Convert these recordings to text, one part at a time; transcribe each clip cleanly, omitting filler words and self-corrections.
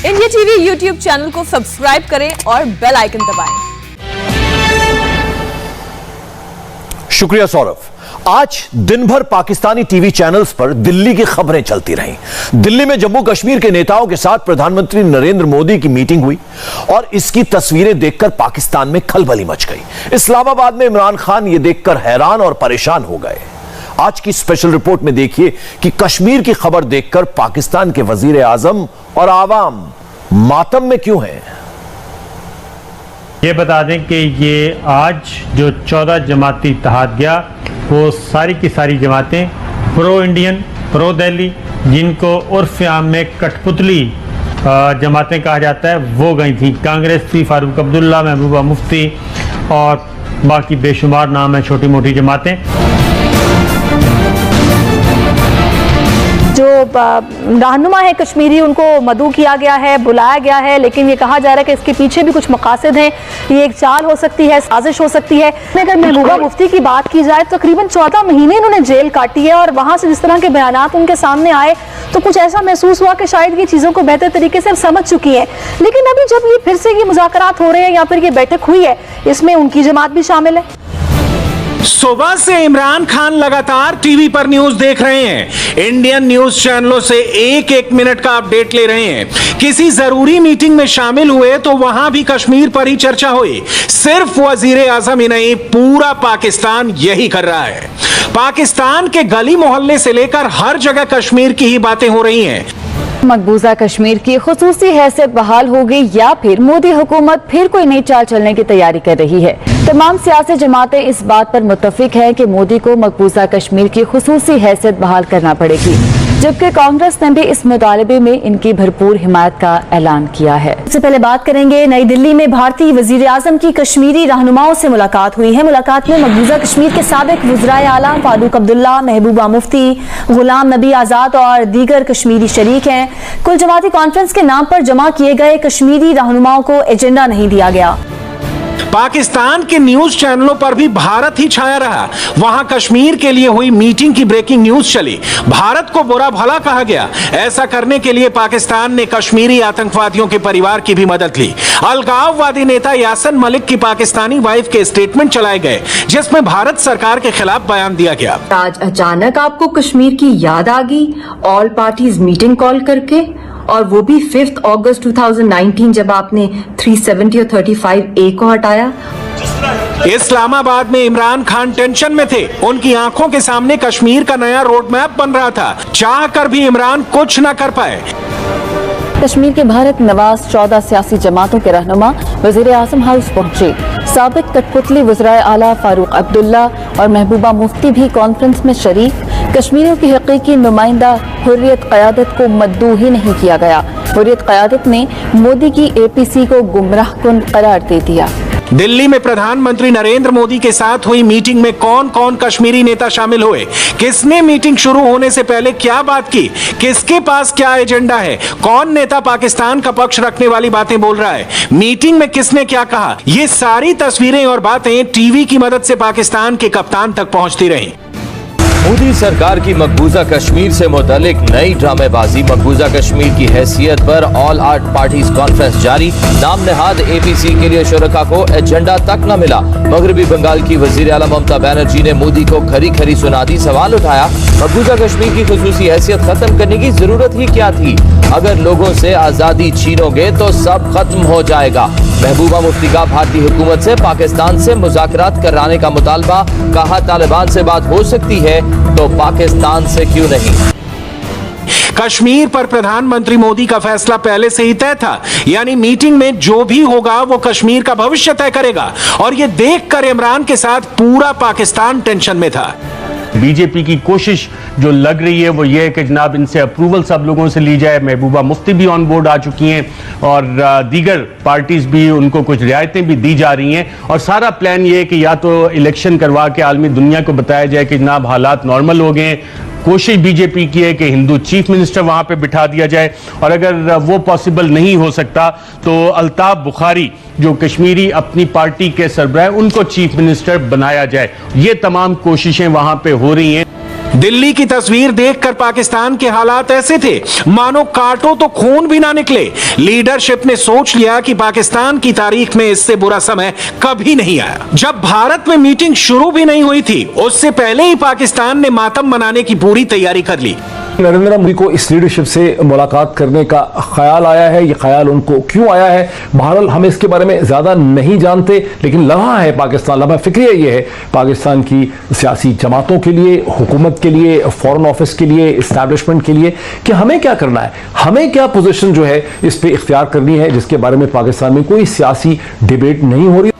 India TV YouTube channel को subscribe करें और बेल आइकन दबाएं। शुक्रिया सौरभ। आज दिन भर पाकिस्तानी टीवी चैनल्स पर दिल्ली की खबरें चलती रहीं। दिल्ली में जम्मू कश्मीर के नेताओं के साथ प्रधानमंत्री नरेंद्र मोदी की मीटिंग हुई और इसकी तस्वीरें देखकर पाकिस्तान में खलबली मच गई। इस्लामाबाद में इमरान खान यह देखकर हैरान और परेशान हो गए। आज की स्पेशल रिपोर्ट में देखिए कि कश्मीर की खबर देखकर पाकिस्तान के वजीर आजम और आवाम मातम में क्यों हैं। ये बता दें कि ये आज जो 14 जमाती इत्तेहाद गया, वो सारी की सारी जमातें प्रो इंडियन, प्रो दिल्ली, जिनको उर्फ आम में कठपुतली जमातें कहा जाता है, वो गई थी। कांग्रेस थी, फारूक अब्दुल्ला, महबूबा मुफ्ती और बाकी बेशुमार नाम है छोटी मोटी जमातें। जो रहनुमा है कश्मीरी, उनको मदऊ किया गया है, बुलाया गया है, लेकिन ये कहा जा रहा है कि इसके पीछे भी कुछ मकासद हैं। ये एक चाल हो सकती है, साजिश हो सकती है। अगर महबूबा मुफ्ती की बात की जाए तो तकरीबन 14 महीने इन्होंने जेल काटी है और वहां से जिस तरह के बयानात उनके सामने आए तो कुछ ऐसा महसूस हुआ कि शायद ये चीज़ों को बेहतर तरीके से समझ चुकी है। लेकिन अभी जब ये फिर से ये मुज़ाकरात हो रहे हैं या फिर ये बैठक हुई है, इसमें उनकी जमात भी शामिल है। सुबह से इमरान खान लगातार टीवी पर न्यूज देख रहे हैं। इंडियन न्यूज चैनलों से एक एक मिनट का अपडेट ले रहे हैं। किसी जरूरी मीटिंग में शामिल हुए तो वहां भी कश्मीर पर ही चर्चा हुई। सिर्फ वजीर आजम ही नहीं, पूरा पाकिस्तान यही कर रहा है। पाकिस्तान के गली मोहल्ले से लेकर हर जगह कश्मीर की ही बातें हो रही हैं। मकबूजा कश्मीर की खुसूसी हैसियत बहाल होगी या फिर मोदी हुकूमत फिर कोई नई चाल चलने की तैयारी कर रही है। तमाम सियासी जमातें इस बात पर मुत्तफिक हैं कि मोदी को मकबूजा कश्मीर की खुसूसी हैसियत बहाल करना पड़ेगी, जबकि कांग्रेस ने भी इस मुतालबे में इनकी भरपूर हिमायत का ऐलान किया है। सबसे पहले बात करेंगे, नई दिल्ली में भारतीय वजीर आजम की कश्मीरी रहनुमाओं से मुलाकात हुई है। मुलाकात में मकबूजा कश्मीर के साबिक वज़राए आला फारूक अब्दुल्ला, महबूबा मुफ्ती, गुलाम नबी आजाद और दीगर कश्मीरी शरीक हैं। कुल जमाती कॉन्फ्रेंस के नाम पर जमा किए गए कश्मीरी रहनुमाओं को एजेंडा नहीं दिया गया। पाकिस्तान के न्यूज चैनलों पर भी भारत ही छाया रहा। वहां कश्मीर के लिए हुई मीटिंग की ब्रेकिंग न्यूज चली। भारत को बुरा भला कहा गया। ऐसा करने के लिए पाकिस्तान ने कश्मीरी आतंकवादियों के परिवार की भी मदद ली। अलगाववादी नेता यासिन मलिक की पाकिस्तानी वाइफ के स्टेटमेंट चलाए गए, जिसमें भारत सरकार के खिलाफ बयान दिया गया। आज अचानक आपको कश्मीर की याद आ गई ऑल पार्टीज मीटिंग कॉल करके, और वो भी 5 अगस्त 2019 जब आपने 370 और 35A को हटाया। इस्लामाबाद में इमरान खान टेंशन में थे। उनकी आंखों के सामने कश्मीर का नया रोड मैप बन रहा था। चाहकर भी इमरान कुछ न कर पाए। कश्मीर के भारत नवाज 14 सियासी जमातों के रहनुमा वजीर आजम हाउस पहुंचे। साबिक कठपुतली वज़राए आला फारूक अब्दुल्ला और महबूबा मुफ्ती भी कॉन्फ्रेंस में शरीक। कश्मीरियों की हकीकी नुमाइंदा हुर्रियत क़यादत को मद्दू ही नहीं किया गया। हुर्रियत क़यादत ने मोदी की APC को गुमराहकुन करार दे दिया। दिल्ली में प्रधानमंत्री नरेंद्र मोदी के साथ हुई मीटिंग में कौन कौन कश्मीरी नेता शामिल हुए, किसने मीटिंग शुरू होने से पहले क्या बात की, किसके पास क्या एजेंडा है, कौन नेता पाकिस्तान का पक्ष रखने वाली बातें बोल रहा है, मीटिंग में किसने क्या कहा, ये सारी तस्वीरें और बातें टीवी की मदद से पाकिस्तान के कप्तान तक पहुंचती रही। मोदी सरकार की मकबूजा कश्मीर से मुतालिक नई ड्रामेबाजी। मकबूजा कश्मीर की हैसियत पर ऑल आर्ट पार्टीज कॉन्फ्रेंस जारी। नाम नहाद APC के लिए शुरका को एजेंडा तक न मिला। मगरबी बंगाल की वजीर आला ममता बनर्जी ने मोदी को खरी खरी सुना दी। सवाल उठाया, मकबूजा कश्मीर की खुसूसी हैसियत खत्म करने की जरूरत ही क्या थी? अगर लोगों से आजादी छीनोगे तो सब खत्म हो जाएगा। महबूबा मुफ्ती का भारतीय हुकूमत से पाकिस्तान से मुज़ाकरात कराने का मुतालबा। कहा, तालिबान से बात हो सकती है तो पाकिस्तान से क्यों नहीं? कश्मीर पर प्रधानमंत्री मोदी का फैसला पहले से ही तय था, यानी मीटिंग में जो भी होगा वो कश्मीर का भविष्य तय करेगा। और ये देखकर इमरान के साथ पूरा पाकिस्तान टेंशन में था। बीजेपी की कोशिश जो लग रही है वो ये है कि जनाब इनसे अप्रूवल सब लोगों से ली जाए। महबूबा मुफ्ती भी ऑन बोर्ड आ चुकी हैं और दीगर पार्टीज भी, उनको कुछ रियायतें भी दी जा रही हैं। और सारा प्लान ये है कि या तो इलेक्शन करवा के आलमी दुनिया को बताया जाए कि जनाब हालात नॉर्मल हो गए। कोशिश बीजेपी की है कि हिंदू चीफ मिनिस्टर वहां पे बिठा दिया जाए, और अगर वो पॉसिबल नहीं हो सकता तो अल्ताफ बुखारी जो कश्मीरी अपनी पार्टी के सरबराह, उनको चीफ मिनिस्टर बनाया जाए। ये तमाम कोशिशें वहां पे हो रही हैं। दिल्ली की तस्वीर देखकर पाकिस्तान के हालात ऐसे थे मानो काटो तो खून भी ना निकले। लीडरशिप ने सोच लिया कि पाकिस्तान की तारीख में इससे बुरा समय कभी नहीं आया। जब भारत में मीटिंग शुरू भी नहीं हुई थी, उससे पहले ही पाकिस्तान ने मातम मनाने की पूरी तैयारी कर ली। नरेंद्र मोदी को इस लीडरशिप से मुलाकात करने का ख्याल आया है। ये ख्याल उनको क्यों आया है, बहरहाल हम इसके बारे में ज़्यादा नहीं जानते, लेकिन लम्हा है पाकिस्तान, लम्हा फिक्रिया ये है पाकिस्तान की सियासी जमातों के लिए, हुकूमत के लिए, फॉरेन ऑफिस के लिए, इस्टेब्लिशमेंट के लिए कि हमें क्या करना है, हमें क्या पोजीशन जो है इस पर इख्तियार करनी है, जिसके बारे में पाकिस्तान में कोई सियासी डिबेट नहीं हो रही।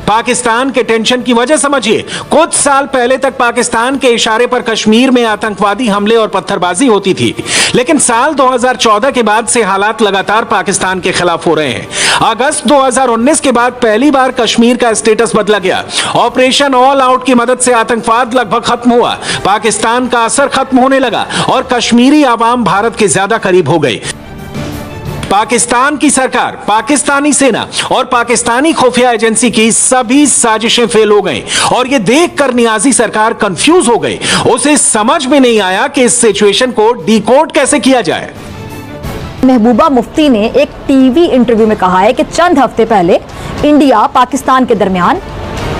पाकिस्तान के टेंशन की वजह समझिए, कुछ साल पहले तक पाकिस्तान के इशारे पर कश्मीर में आतंकवादी हमले और पत्थरबाजी होती थी, लेकिन साल 2014 के बाद से हालात लगातार पाकिस्तान के खिलाफ हो रहे हैं। अगस्त 2019 के बाद पहली बार कश्मीर का स्टेटस बदला गया। ऑपरेशन ऑल आउट की मदद से आतंकवाद लगभग खत्म हुआ, पाकिस्तान का असर खत्म होने लगा और कश्मीरी आवाम भारत के ज्यादा करीब हो गई। पाकिस्तान की सरकार, पाकिस्तानी सेना और पाकिस्तानी खुफिया एजेंसी की सभी साजिशें फेल हो गईं और यह देखकर नियाजी सरकार कंफ्यूज हो गई। उसे समझ में नहीं आया कि इस सिचुएशन को डिकोड कैसे किया जाए। महबूबा मुफ्ती ने एक टीवी इंटरव्यू में कहा है कि चंद हफ्ते पहले इंडिया पाकिस्तान के दरमियान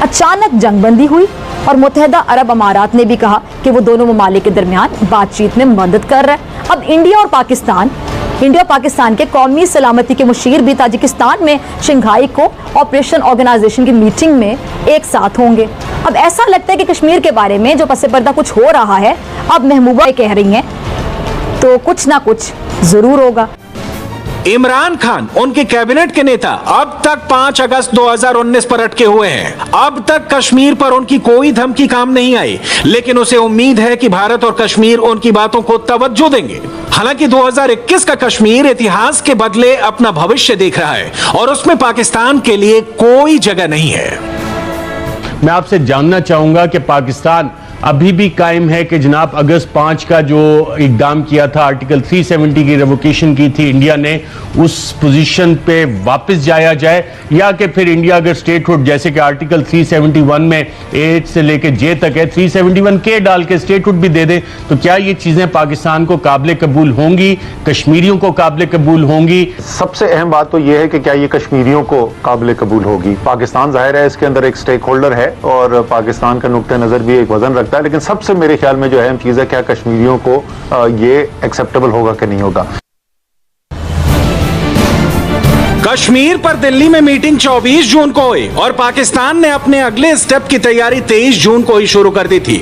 अचानक जंगबंदी हुई और मुत्तहिदा अरब अमारात ने भी कहा कि वो दोनों ममालिक के दरमियान बातचीत में मदद कर रहा है। अब इंडिया और पाकिस्तान के कौमी सलामती के मुशीर भी ताजिकिस्तान में शंघाई को ऑपरेशन ऑर्गेनाइजेशन की मीटिंग में एक साथ होंगे। अब ऐसा लगता है कि कश्मीर के बारे में जो पसे पर्दा कुछ हो रहा है, अब महबूबा कह रही हैं तो कुछ ना कुछ जरूर होगा। इमरान खान, उनके कैबिनेट के नेता, अब तक 5 अगस्त 2019 पर अटके हुए हैं। अब तक कश्मीर पर उनकी कोई धमकी काम नहीं आई, लेकिन उसे उम्मीद है कि भारत और कश्मीर उनकी बातों को तवज्जो देंगे। हालांकि 2021 का कश्मीर इतिहास के बदले अपना भविष्य देख रहा है और उसमें पाकिस्तान के लिए कोई जगह नहीं है। मैं आपसे जानना चाहूंगा कि पाकिस्तान अभी भी कायम है कि जनाब अगस्त 5 का जो इकदाम किया था, आर्टिकल 370 की रेवोकेशन की थी इंडिया ने, उस पोजीशन पे वापस जाया जाए, या कि फिर इंडिया अगर स्टेटहुड जैसे कि आर्टिकल 371 में ए से लेके जे तक है, 371 के डाल के स्टेटहुड भी दे दे, तो क्या ये चीजें पाकिस्तान को काबिल कबूल होंगी, कश्मीरियों को काबिल कबूल होंगी? सबसे अहम बात तो यह है कि क्या ये कश्मीरियों को काबिल कबूल होगी। पाकिस्तान जाहिर है इसके अंदर एक स्टेक होल्डर है और पाकिस्तान का नुक्ते नजर भी एक वजन रखता है, लेकिन सबसे मेरे ख्याल में जो अहम चीज है, क्या कश्मीरियों को ये एक्सेप्टेबल होगा कि नहीं होगा। कश्मीर पर दिल्ली में मीटिंग 24 जून को हुई और पाकिस्तान ने अपने अगले स्टेप की तैयारी 23 जून को ही शुरू कर दी थी।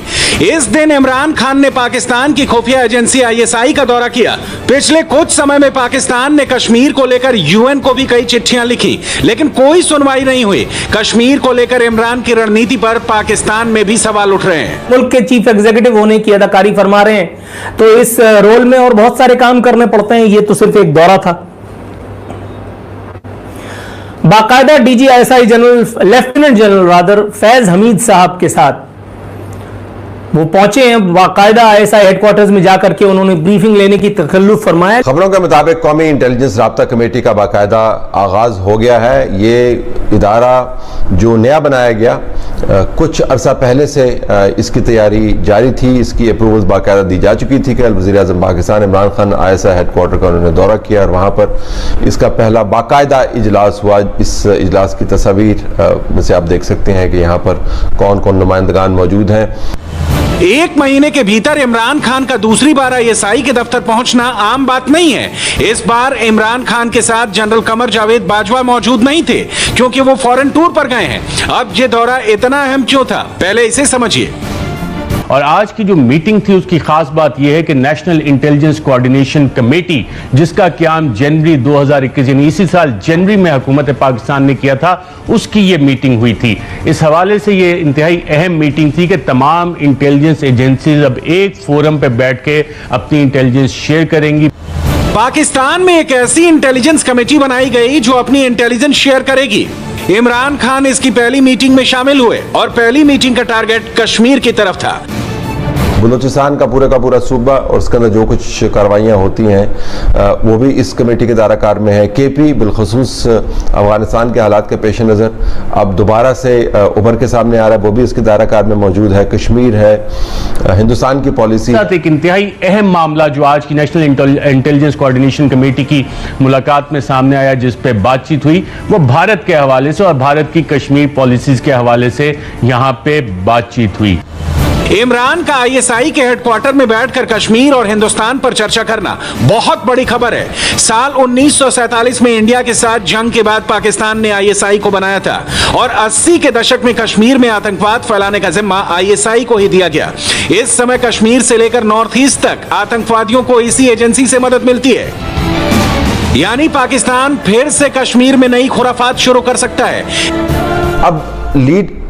इस दिन इमरान खान ने पाकिस्तान की खुफिया एजेंसी ISI का दौरा किया। पिछले कुछ समय में पाकिस्तान ने कश्मीर को लेकर UN को भी कई चिट्ठियां लिखी, लेकिन कोई सुनवाई नहीं हुई। कश्मीर को लेकर इमरान की रणनीति पर पाकिस्तान में भी सवाल उठ रहे हैं। मुल्क के चीफ एग्जीक्यूटिव होने की अदाकारी फरमा रहे हैं, तो इस रोल में और बहुत सारे काम करने पड़ते हैं। ये तो सिर्फ एक दौरा था। बाकायदा DG ISI general, lieutenant general rather Faiz Hamid साहब के साथ वो पहुंचे हैं, बाकायदा ISI हेडक्वार्टर्स में जाकर के उन्होंने ब्रीफिंग लेने की तकल्लुफ फरमाया। खबरों के मुताबिक कौमी इंटेलिजेंस राब्ता कमेटी का बाकायदा आगाज हो गया है। ये इदारा जो नया बनाया गया, कुछ अरसा पहले से इसकी तैयारी जारी थी, इसकी अप्रूवल्स बाकायदा दी जा चुकी थी। कल वज़ीर-ए-आज़म पाकिस्तान इमरान खान ISI हेडक्वार्टर का उन्होंने दौरा किया और वहाँ पर इसका पहला बाकायदा इजलास हुआ। इस इजलास की तस्वीर में से आप देख सकते हैं कि यहाँ पर कौन कौन नुमाइंदगान मौजूद हैं। एक महीने के भीतर इमरान खान का दूसरी बार ISI के दफ्तर पहुंचना आम बात नहीं है। इस बार इमरान खान के साथ जनरल कमर जावेद बाजवा मौजूद नहीं थे, क्योंकि वो फॉरेन टूर पर गए हैं। अब ये दौरा इतना अहम क्यों था, पहले इसे समझिए। और आज की जो मीटिंग थी उसकी खास बात यह है कि नेशनल इंटेलिजेंस कोऑर्डिनेशन कमेटी, जिसका क्याम जनवरी 2021 यानी इसी साल जनवरी में हुकूमत पाकिस्तान ने किया था, उसकी ये मीटिंग हुई थी। इस हवाले से ये इंतहाई अहम मीटिंग थी कि तमाम इंटेलिजेंस एजेंसीज अब एक फोरम पे बैठ के अपनी इंटेलिजेंस शेयर करेंगी। पाकिस्तान में एक ऐसी इंटेलिजेंस कमेटी बनाई गई जो अपनी इंटेलिजेंस शेयर करेगी। इमरान खान इसकी पहली मीटिंग में शामिल हुए और पहली मीटिंग का टारगेट कश्मीर की तरफ था। बलूचिस्तान का पूरा सूबा और उसके अंदर जो कुछ कार्रवाइयाँ होती हैं वो भी इस कमेटी के दायराकार में है। केपी बिलखसूस अफगानिस्तान के हालात के पेश नज़र अब दोबारा से उभर के सामने आ रहा है, वो भी इसके दायराकार में मौजूद है। कश्मीर है, हिंदुस्तान की पॉलिसी। एक इंतहाई अहम मामला जो आज की नेशनल इंटेलिजेंस कोऑर्डिनेशन कमेटी की मुलाकात में सामने आया, जिस पे बातचीत हुई, वो भारत के हवाले से और भारत की कश्मीर पॉलिसीज के हवाले से यहां पे बातचीत हुई। इमरान का आईएसआई के हेडक्वार्टर में बैठकर कश्मीर और हिंदुस्तान पर चर्चा करना बहुत बड़ी खबर है। साल 1947 में इंडिया के साथ जंग के बाद पाकिस्तान ने आईएसआई को बनाया था और 80 के दशक में कश्मीर में आतंकवाद फैलाने का जिम्मा आईएसआई को ही दिया गया। इस समय कश्मीर से लेकर नॉर्थ ईस्ट तक आतंकवादियों को इसी एजेंसी से मदद मिलती है। यानी पाकिस्तान फिर से कश्मीर में नई खुराफात शुरू कर सकता है। अब लीड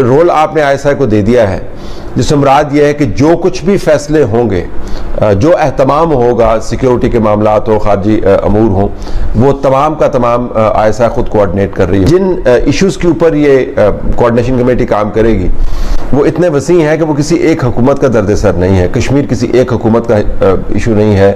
रोल आपने आईएसआई को दे दिया है, जिससे मुराद यह है कि जो कुछ भी फैसले होंगे, जो एहतमाम होगा सिक्योरिटी के मामलात हो, खारजी अमूर हो, वो तमाम का तमाम आईएसआई खुद कोऑर्डिनेट कर रही है। जिन इश्यूज के ऊपर ये कोऑर्डिनेशन कमेटी काम करेगी वो इतने वसी हैं कि वो किसी एक हुकूमत का दर्द-ए-सर नहीं है। कश्मीर किसी एक हुकूमत का इशू नहीं है,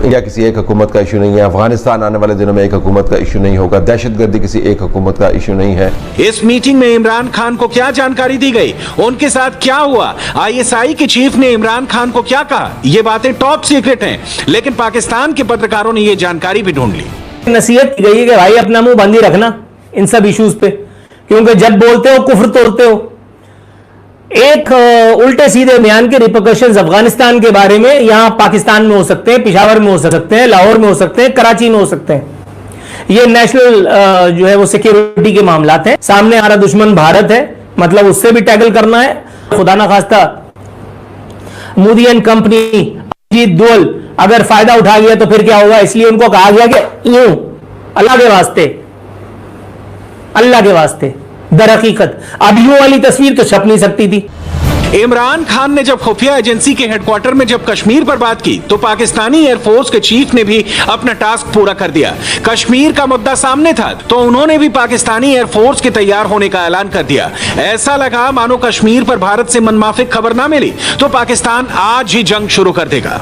इंडिया किसी एक हुकूमत का इशू नहीं है, अफगानिस्तान आने वाले दिनों में एक हुकूमत का इशू नहीं होगा, दहशतगर्दी किसी एक हुकूमत का इशू नहीं है। इस मीटिंग में इमरान खान को क्या जानकारी दी गई, उनके साथ क्या हुआ, आईएसआई के चीफ ने इमरान खान को क्या कहा, ये बातें टॉप सीक्रेट हैं, लेकिन पाकिस्तान के पत्रकारों ने ये जानकारी भी ढूंढ ली। नसीहत की गई है कि भाई अपना मुंह बंद ही रखना इन सब इश्यूज पे, क्योंकि जब बोलते हो कुफ्र तोड़ते हो। एक उल्टे सीधे बयान के रिपरकशंस अफगानिस्तान के बारे में यहां पाकिस्तान में हो सकते हैं, पेशावर में हो सकते हैं, लाहौर में हो सकते हैं, कराची में हो सकते हैं। ये नेशनल जो है वो सिक्योरिटी के मामलात हैं। सामने हमारा दुश्मन भारत है, मतलब उससे भी टैकल करना है। खुदा ना खास्ता मोदी एंड कंपनी, अजीत डोल अगर फायदा उठा गया तो फिर क्या होगा, इसलिए उनको कहा गया कि यूं अल्लाह के वास्ते, अल्लाह के वास्ते दरहकीकत अब यूं वाली तस्वीर तो छप नहीं सकती थी। इमरान खान ने जब खुफिया एजेंसी के हेडक्वार्टर में जब कश्मीर पर बात की तो पाकिस्तानी एयरफोर्स के चीफ ने भी अपना टास्क पूरा कर दिया। कश्मीर का मुद्दा सामने था तो उन्होंने भी पाकिस्तानी एयरफोर्स के तैयार होने का ऐलान कर दिया। ऐसा लगा मानो कश्मीर पर भारत से मनमाफिक खबर ना मिली तो पाकिस्तान आज ही जंग शुरू कर देगा।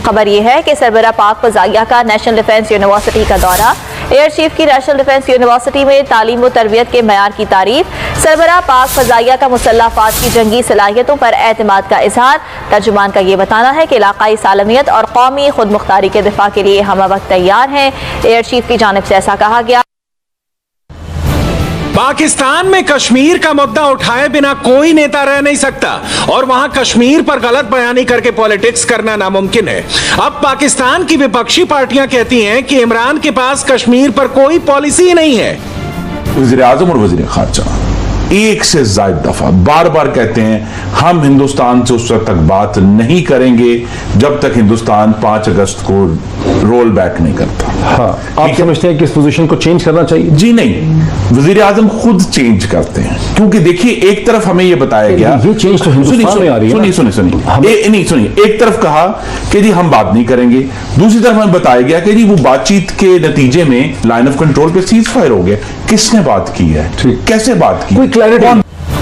खबर यह है कि सरबरा पाक फजाइया का नेशनल डिफेंस यूनिवर्सिटी का दौरा, एयर चीफ की नेशनल डिफेंस यूनिवर्सिटी में तालीम व तरबियत के मयार की तारीफ, सरबरा पाक फजाइया का मुसल्लह अफवाज की जंगी सलाहियतों पर एतमाद का इजहार। तर्जुमान का ये बताना है कि इलाकाई सालमियत और कौमी खुद मुख्तारी के दिफा के लिए हम वक्त तैयार हैं। एयर चीफ की जानिब से ऐसा कहा गया। पाकिस्तान में कश्मीर का मुद्दा उठाए बिना कोई नेता रह नहीं सकता और वहां कश्मीर पर गलत बयानी करके पॉलिटिक्स करना नामुमकिन है। अब पाकिस्तान की विपक्षी पार्टियां कहती हैं कि इमरान के पास कश्मीर पर कोई पॉलिसी ही नहीं है। वज़ीर आज़म और वज़ीर ख़ारजा एक से ज़ायद दफा बार बार कहते हैं हम हिंदुस्तान से उस वक्त तक बात नहीं करेंगे जब तक हिंदुस्तान 5 अगस्त को रोल बैक नहीं करता। हाँ, आप समझते हैं कि इस पोजीशन को चेंज करना चाहिए? जी नहीं, वज़ीर आज़म खुद चेंज करते हैं, क्योंकि देखिए एक तरफ हमें ये बताया गया, ये चेंज तो हिंदुस्तान में आ रही है। सुनिए, एक तरफ कहा कि जी हम बात नहीं करेंगे, दूसरी तरफ हमें बताया गया कि जी वो बातचीत के नतीजे में लाइन ऑफ कंट्रोल पे सीज फायर हो गया। किसने बात की है, कैसे बात की?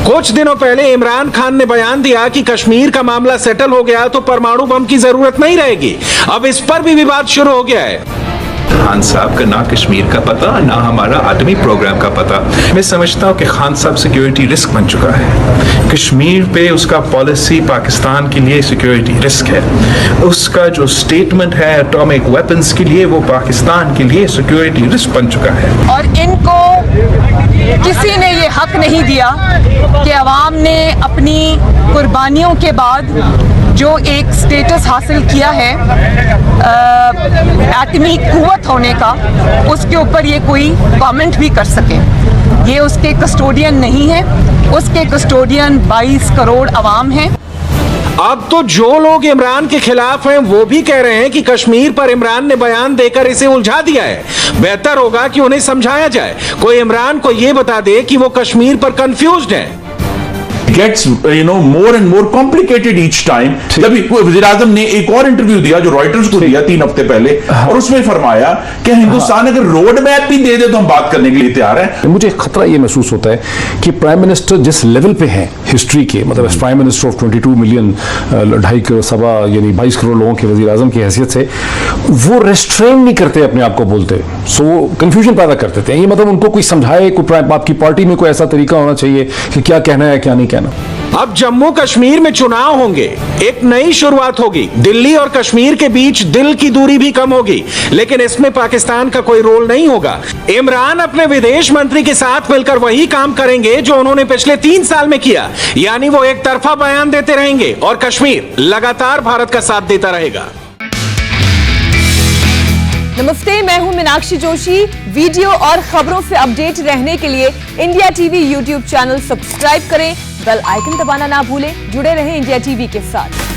कुछ दिनों पहले इमरान खान ने बयान दिया कि कश्मीर का मामला सेटल हो गया तो परमाणु बम की जरूरत नहीं रहेगी। अब इस पर भी विवाद शुरू हो गया है। खान साहब का ना कश्मीर का पता ना हमारा आटमी प्रोग्राम का पता। मैं समझता हूँ कि खान साहब सिक्योरिटी रिस्क बन चुका है। कश्मीर पे उसका पॉलिसी पाकिस्तान के लिए सिक्योरिटी रिस्क है। उसका जो स्टेटमेंट है एटॉमिक वेपन्स के लिए वो पाकिस्तान के लिए सिक्योरिटी रिस्क बन चुका है। और इनको किसी ने ये हक नहीं दिया कि अवाम ने अपनी कुर्बानियों के बाद जो एक स्टेटस हासिल किया है एटमी कुव्वत होने का, उसके ऊपर ये कोई कमेंट भी कर सके। ये उसके कस्टोडियन नहीं है, उसके कस्टोडियन 22 करोड़ अवाम हैं। अब तो जो लोग इमरान के खिलाफ हैं वो भी कह रहे हैं कि कश्मीर पर इमरान ने बयान देकर इसे उलझा दिया है। बेहतर होगा कि उन्हें समझाया जाए, कोई इमरान को ये बता दे कि वो कश्मीर पर कंफ्यूज्ड है। Gets more and more complicated each time. जब वज़ीर आज़म ने एक और इंटरव्यू दिया जो रॉयटर्स को दिया 3 हफ्ते पहले, और उसमें फरमाया कि हिंदुस्तान अगर रोड मैप भी दे दे तो हम बात करने के लिए तैयार हैं। मुझे खतरा ये महसूस होता है कि प्राइम मिनिस्टर जिस लेवल पे हैं हिस्ट्री के, मतलब prime minister of 22 million, 2.5 crore सवा यानी 22 करोड़ लोगों के वज़ीर आज़म की हैसियत से, वो रेस्ट्रेन नहीं करते अपने आप को बोलते, सो वो कंफ्यूजन पैदा करते थे। ये मतलब उनको कोई समझाए, कोई आपकी पार्टी में कोई ऐसा तरीका होना चाहिए कि क्या कहना है क्या नहीं कहना। अब जम्मू कश्मीर में चुनाव होंगे, एक नई शुरुआत होगी। दिल्ली और कश्मीर के बीच दिल की दूरी भी कम होगी, लेकिन इसमें पाकिस्तान का कोई रोल नहीं होगा। इमरान अपने विदेश मंत्री के साथ मिलकर वही काम करेंगे जो उन्होंने पिछले 3 साल में किया, यानी वो एक तरफा बयान देते रहेंगे और कश्मीर लगातार भारत का साथ देता रहेगा। नमस्ते, मैं हूं मीनाक्षी जोशी। वीडियो और खबरों से अपडेट रहने के लिए India TV YouTube channel subscribe करें, बेल आइकन दबाना ना भूलें। जुड़े रहें इंडिया टीवी के साथ।